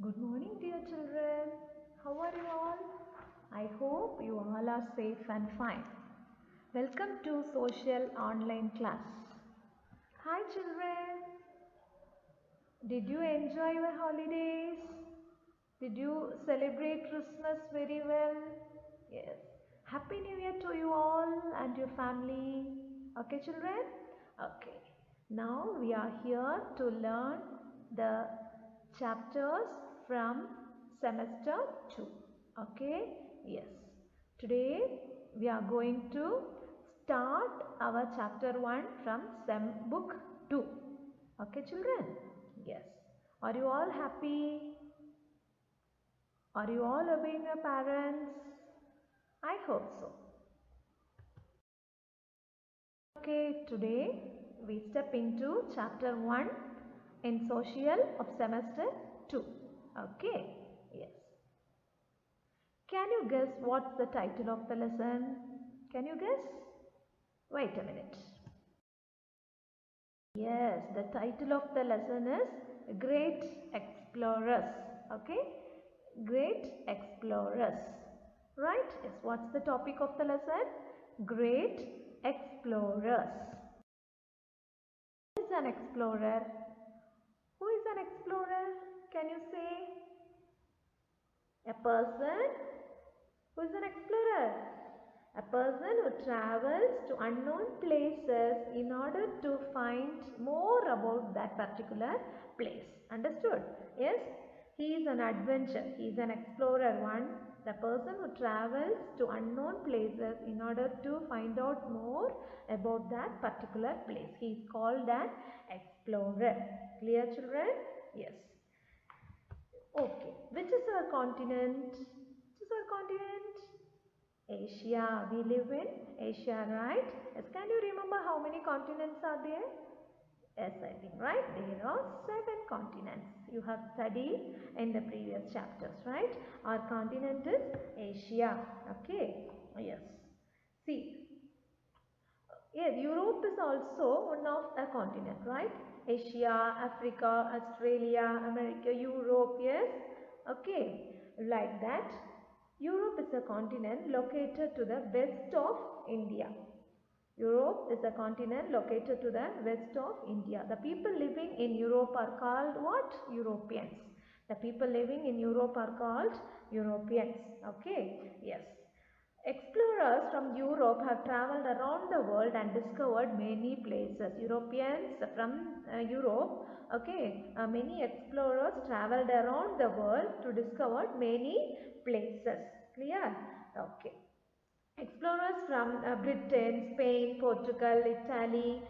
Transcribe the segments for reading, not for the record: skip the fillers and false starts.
Good morning, dear children. How are you all? I hope you all are safe and fine. Welcome to social online class. Hi, children. Did you enjoy your holidays? Did you celebrate Christmas very well? Yes. Happy New Year to you all and your family. Okay, children? Okay. Now we are here to learn the chapters from semester 2. Okay? Yes. Today we are going to start our chapter 1 from Sem book 2. Okay, children? Yes. Are you all happy? Are you all obeying your parents? I hope so. Okay, today we step into chapter 1 in social of semester 2. Okay, yes. Can you guess what's the title of the lesson? Can you guess? Wait a minute. Yes, the title of the lesson is Great Explorers. Okay, Great Explorers. Right? Yes, what's the topic of the lesson? Great Explorers. Who is an explorer? Who is an explorer? Can you say? A person who is an explorer. A person who travels to unknown places in order to find more about that particular place. Understood? Yes? He is an adventurer. He is an explorer. One, the person who travels to unknown places in order to find out more about that particular place. He is called an explorer. Clear, children? Yes. Okay. Which is our continent? Which is our continent? Asia. We live in Asia, right? Yes. Can you remember how many continents are there? Yes, I think, right? There are 7 continents. You have studied in the previous chapters, right? Our continent is Asia. Okay. Yes. See. Yes, Europe is also one of a continent, right? Asia, Africa, Australia, America, Europe, yes? Okay. Like that. Europe is a continent located to the west of India. Europe is a continent located to the west of India. The people living in Europe are called what? Europeans. The people living in Europe are called Europeans. Okay? Yes. Explorers from Europe have traveled around the world and discovered many places. Europeans from Europe, okay, many explorers traveled around the world to discover many places. Clear? Okay. Explorers from Britain, Spain, Portugal, Italy,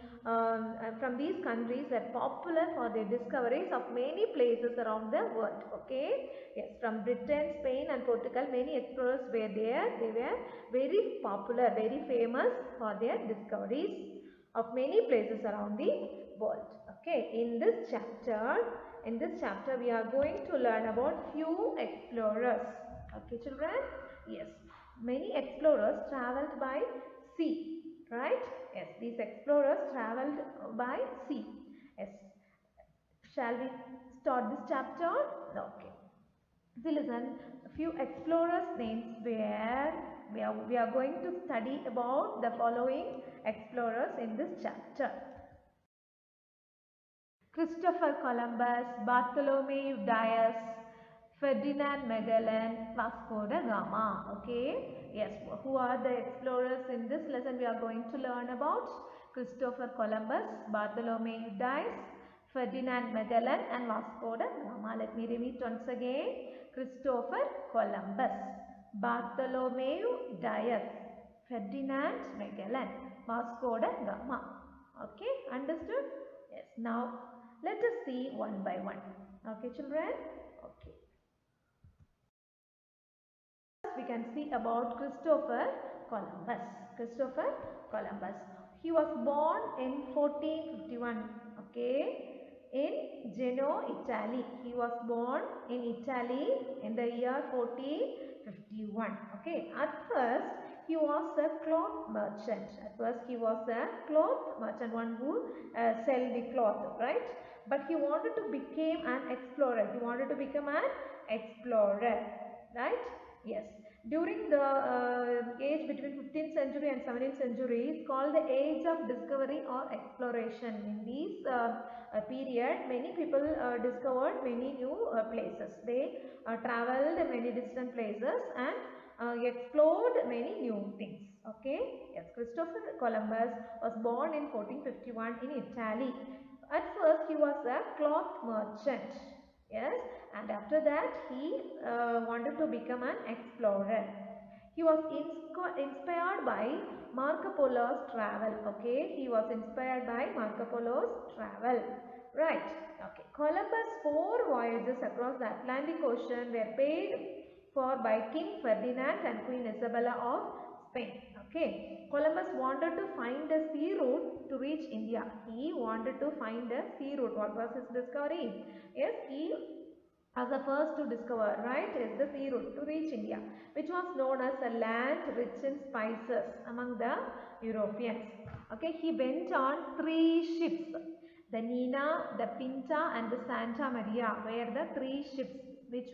from these countries were popular for their discoveries of many places around the world. Okay, yes, from Britain, Spain and Portugal, many explorers were there. They were very popular, very famous for their discoveries of many places around the world. Okay, in this chapter we are going to learn about few explorers. Okay, children? Yes. Many explorers traveled by sea, right? Yes, these explorers traveled by sea. Yes. Shall we start this chapter? Okay. So listen, a few explorers' names where we are going to study about the following explorers in this chapter. Christopher Columbus, Bartholomew Dias, Ferdinand Magellan, Vasco da Gama. Okay. Yes. Who are the explorers in this lesson we are going to learn about? Christopher Columbus, Bartholomew Dias, Ferdinand Magellan and Vasco da Gama. Let me repeat once again. Christopher Columbus, Bartholomew Dias, Ferdinand Magellan, Vasco da Gama. Okay. Understood? Yes. Now let us see one by one. Okay, children? Okay. We can see about Christopher Columbus. Christopher Columbus. He was born in 1451. Okay. In Genoa, Italy. He was born in Italy in the year 1451. Okay. At first, he was a cloth merchant. At first, he was a cloth merchant, one who sell the cloth, right? but he wanted to become an explorer. He wanted to become an explorer, right? Yes. During the age between 15th century and 17th century is called the age of discovery or exploration. In this period, many people discovered many new places. They traveled many distant places and explored many new things. Okay. Yes. Christopher Columbus was born in 1451 in Italy. At first, he was a cloth merchant. Yes, and after that, he wanted to become an explorer. He was inspired by Marco Polo's travel. Okay, he was inspired by Marco Polo's travel. Right. Okay. Columbus' 4 voyages across the Atlantic Ocean were paid for by King Ferdinand and Queen Isabella of Spain. Okay. Columbus wanted to find a sea route to reach India. He wanted to find a sea route. What was his discovery? Yes, he as the first to discover, right, is the sea route to reach India, which was known as a land rich in spices among the Europeans. Okay, he went on 3 ships. The Nina, the Pinta and the Santa Maria were the 3 ships which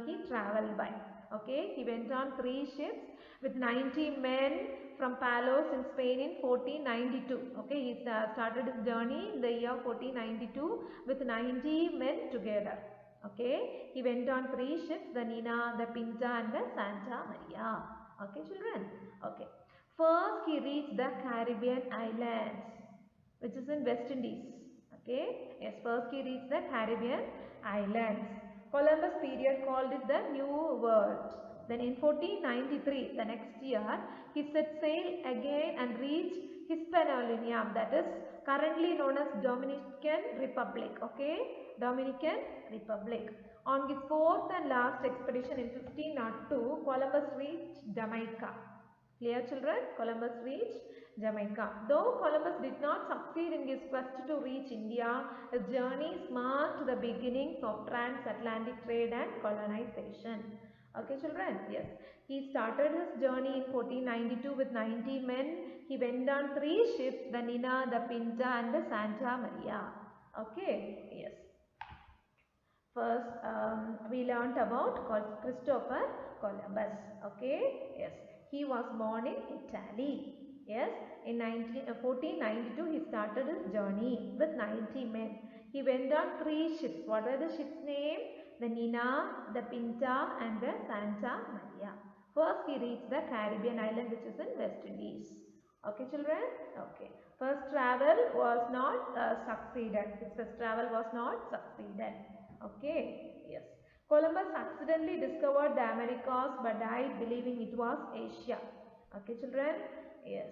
he travelled by. Okay, he went on 3 ships with 90 men from Palos in Spain in 1492. Okay, he started his journey in the year 1492 with 90 men together. Okay, he went on 3 ships, the Nina, the Pinta and the Santa Maria. Okay, children. Okay. First, he reached the Caribbean islands, which is in West Indies. Okay. Yes, first he reached the Caribbean islands. Columbus period called it the New World. Then in 1493, the next year, he set sail again and reached Hispaniola, that is currently known as Dominican Republic. Okay, Dominican Republic. On his 4th and last expedition in 1502, Columbus reached Jamaica. Clear, children? Columbus reached Jamaica. Though Columbus did not succeed in his quest to reach India, his journeys marked the beginnings of transatlantic trade and colonization. Okay, children? Yes. He started his journey in 1492 with 90 men. He went on 3 ships, the Nina, the Pinta and the Santa Maria. Okay, yes. First, we learnt about Christopher Columbus. Okay, yes. He was born in Italy. Yes, in 1492 he started his journey with 90 men. He went on 3 ships. What were the ships' name? The Nina, the Pinta and the Santa Maria. First he reached the Caribbean island, which is in West Indies. Okay, children? Okay. First travel was not succeeded. His first travel was not succeeded. Okay, yes. Columbus accidentally discovered the Americas but died believing it was Asia. Okay, children? Yes.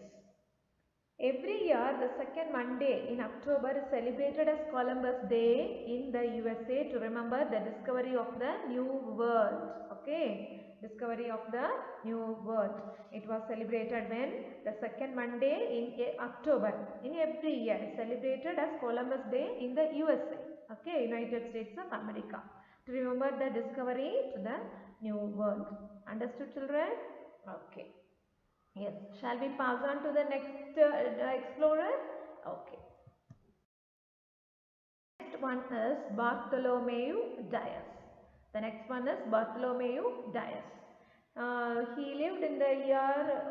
Every year, the second Monday in October is celebrated as Columbus Day in the USA to remember the discovery of the New World. Okay, discovery of the New World. It was celebrated when the second Monday in October in every year is celebrated as Columbus Day in the USA. Okay, United States of America, to remember the discovery to the New World. Understood, children? Okay. Yes. Shall we pass on to the next explorer? Okay. Next one is Bartholomew Dias. The next one is Bartholomew Dias. He lived in the year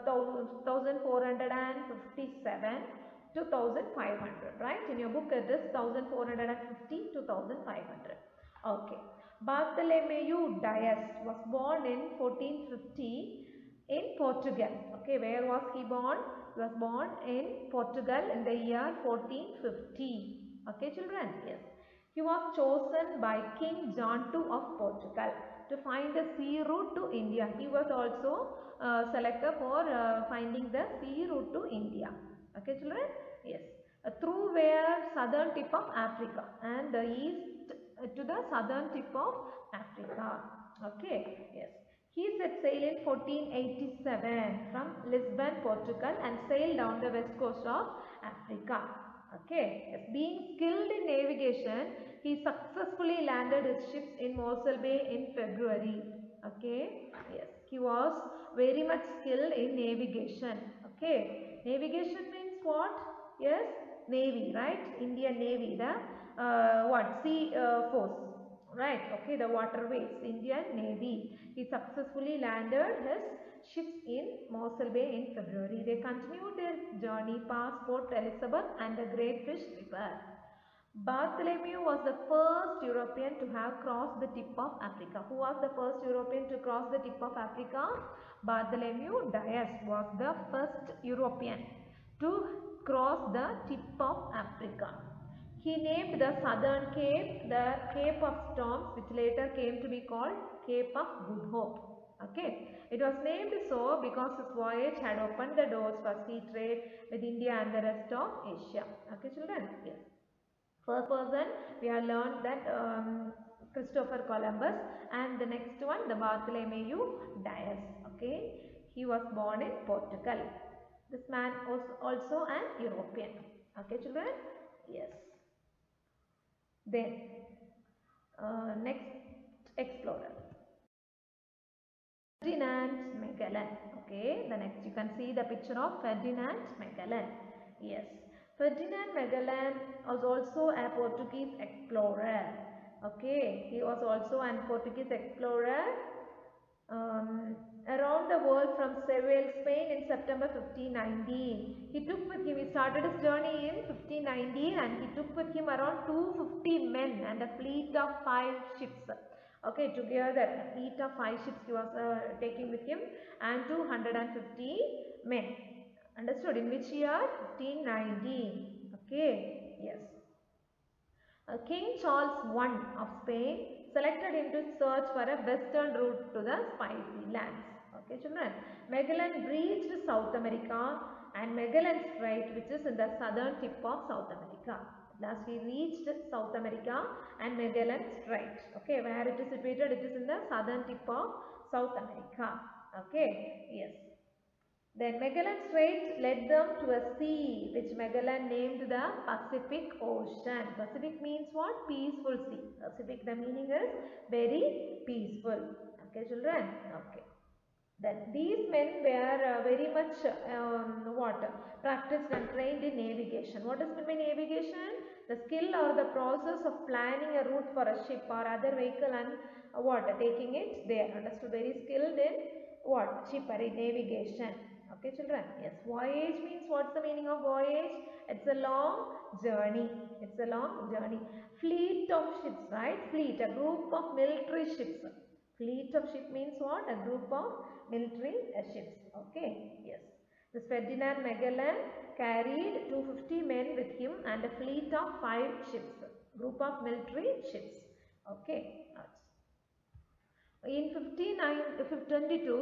1457 to 1500, right? In your book it is 1450 to 1500. Okay. Bartholomew Dias was born in 1450 in Portugal. Okay, where was he born? He was born in Portugal in the year 1450. Okay, children? Yes. He was chosen by King John II of Portugal to find a sea route to India. He was also selected for finding the sea route to India. Okay, children? Yes. Through where southern tip of Africa and the east to the southern tip of Africa. Okay, yes. He set sail in 1487 from Lisbon, Portugal and sailed down the west coast of Africa. Okay, yes. Being skilled in navigation, he successfully landed his ships in Mossel Bay in February. Okay, yes. He was very much skilled in navigation. Okay, navigation means what? Yes, Navy, right? Indian Navy, the sea force, right? Okay, the waterways, Indian Navy. He successfully landed his ships in Mossel Bay in February. They continued their journey past Port Elizabeth and the Great Fish River. Bartholomew was the first European to have crossed the tip of Africa. Who was the first European to cross the tip of Africa? Bartholomew Dias was the first European to cross the tip of Africa. He named the southern cape the Cape of Storms, which later came to be called Cape of Good Hope. Okay, it was named so because his voyage had opened the doors for sea trade with India and the rest of Asia. Okay, children? Yes. First person we have learned that Christopher Columbus, and the next one the Bartholomew Dias. Okay, he was born in Portugal. This man was also an European. Okay, children? Yes. Then next explorer, Ferdinand Magellan. Okay, the next you can see the picture of Ferdinand Magellan. Yes, Ferdinand Magellan was also a Portuguese explorer. Okay, he was also a Portuguese explorer around the world from Seville, Spain in September 1519. He took with him, he started his journey in 1519 and he took with him around 250 men and a fleet of 5 ships. Okay, together a fleet of 5 ships he was taking with him and 250 men. Understood? In which year? 1519. Okay, yes. King Charles I of Spain selected him to search for a western route to the Spicy Lands. Okay, children. Magellan reached South America and Magellan Strait, which is in the southern tip of South America. At last he reached South America and Magellan Strait. Okay, where it is situated? It is in the southern tip of South America. Okay, yes. Then Magellan Strait led them to a sea which Magellan named the Pacific Ocean. Pacific means what? Peaceful sea. Pacific, the meaning is very peaceful. Okay, children? Okay. Then these men were very much practiced and trained in navigation. What does mean by navigation? The skill or the process of planning a route for a ship or other vehicle and taking it there. Understood? Very skilled in what? Ship or navigation. Okay, children? Yes. Voyage means what's the meaning of voyage? It's a long journey. It's a long journey. Fleet of ships, right? Fleet, a group of military ships. Fleet of ship means what? A group of military ships. Okay, yes. This Ferdinand Magellan carried 250 men with him and a fleet of 5 ships. Group of military ships. Okay. In 1522,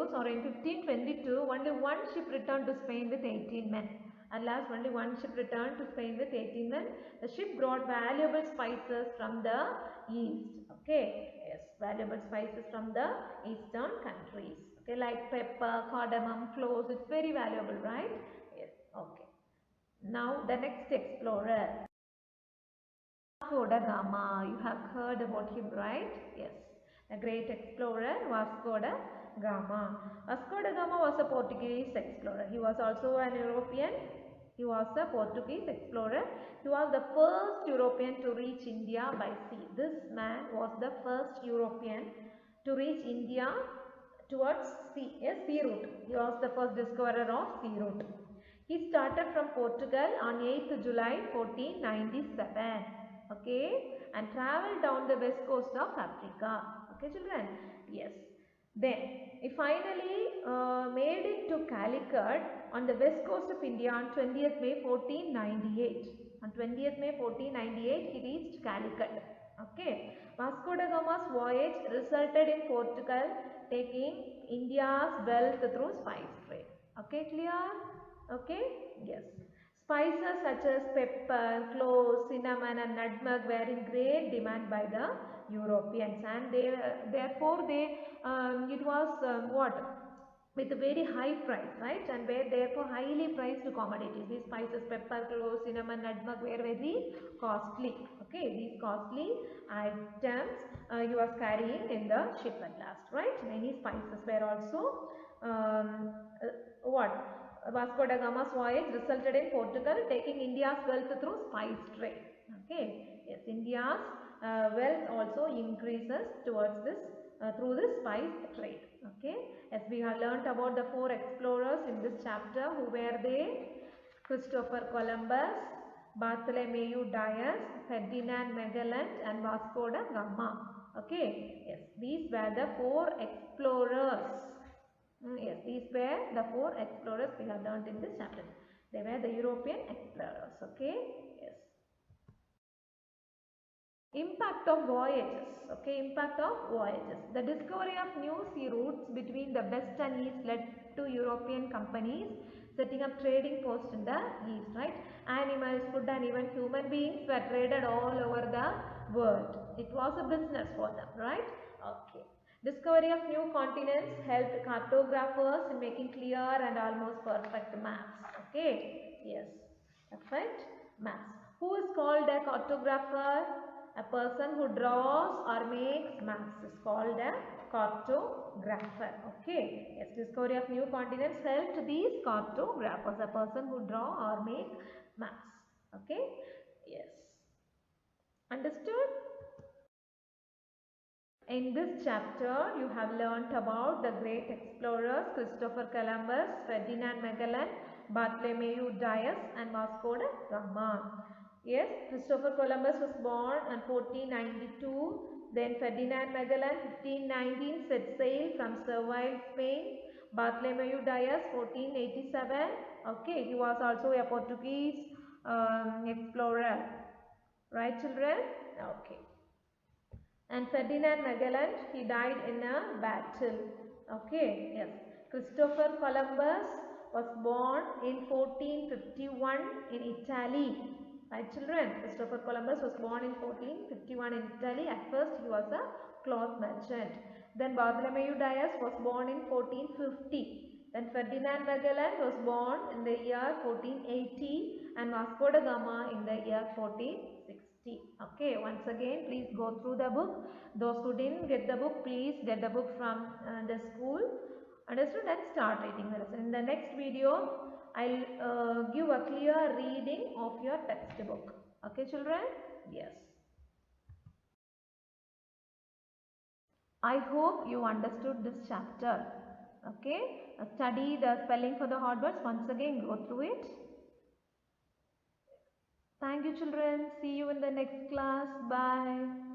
only one ship returned to Spain with 18 men. At last, only one ship returned to Spain with 18 men. The ship brought valuable spices from the east. Okay, yes, valuable spices from the eastern countries. Okay, like pepper, cardamom, cloves. It's very valuable, right? Yes. Okay. Now the next explorer, Vasco da Gama. You have heard about him, right? Yes. A great explorer, Vasco da Gama. Vasco da Gama was a Portuguese explorer. He was also an European. He was a Portuguese explorer. He was the first European to reach India by sea. This man was the first European to reach India towards sea, a sea route. He was the first discoverer of sea route. He started from Portugal on 8th July 1497. Okay, and traveled down the west coast of Africa. Okay, children? Yes. Then he finally made it to Calicut on the west coast of India on 20th May 1498. On 20th May 1498 he reached Calicut. Okay. Vasco da Gama's voyage resulted in Portugal taking India's wealth through spice trade. Okay, clear? Okay? Yes. Spices such as pepper, cloves, cinnamon and nutmeg were in great demand by the Europeans, and therefore it was with a very high price, right? And were therefore highly priced commodities. These spices, pepper, cloves, cinnamon, nutmeg were very costly. Okay, these costly items he was carrying in the ship at last, right? Many spices were also Vasco da Gama's voyage resulted in Portugal taking India's wealth through spice trade. Okay, yes, India's wealth also increases towards this through this spice trade. Okay, as we have learnt about the 4 explorers in this chapter. Who were they? Christopher Columbus, Bartholomew Dias, Ferdinand Magellan and Vasco da Gama. Okay, yes, these were the 4 explorers. Yes, these were the 4 explorers we have learnt in this chapter. They were the European explorers. Okay, yes. Impact of voyages. Okay, impact of voyages. The discovery of new sea routes between the west and east led to European companies setting up trading posts in the east, right? Animals, food and even human beings were traded all over the world. It was a business for them, right? Okay. Discovery of new continents helped cartographers in making clear and almost perfect maps. Okay, yes, perfect maps. Who is called a cartographer? A person who draws or makes maps is called a cartographer. Okay, yes, discovery of new continents helped these cartographers, a person who draw or make maps. Okay, yes, understood? In this chapter, you have learnt about the great explorers Christopher Columbus, Ferdinand Magellan, Bartholomew Dias and Vasco da Gama. Yes, Christopher Columbus was born in 1492. Then Ferdinand Magellan 1519 set sail from Seville, Spain. Bartholomew Dias 1487. Okay, he was also a Portuguese explorer. Right, children? Okay. And Ferdinand Magellan, he died in a battle. Okay, yes. Christopher Columbus was born in 1451 in Italy. Right, children? Christopher Columbus was born in 1451 in Italy. At first, he was a cloth merchant. Then Bartholomew Dias was born in 1450. Then Ferdinand Magellan was born in the year 1480 and Vasco da Gama in the year 1460. Okay, once again, please go through the book. Those who didn't get the book, please get the book from the school. Understood? And start writing the lesson. In the next video, I'll give a clear reading of your textbook. Okay, children? Yes. I hope you understood this chapter. Okay, study the spelling for the hard words. Once again, go through it. Thank you, children. See you in the next class. Bye.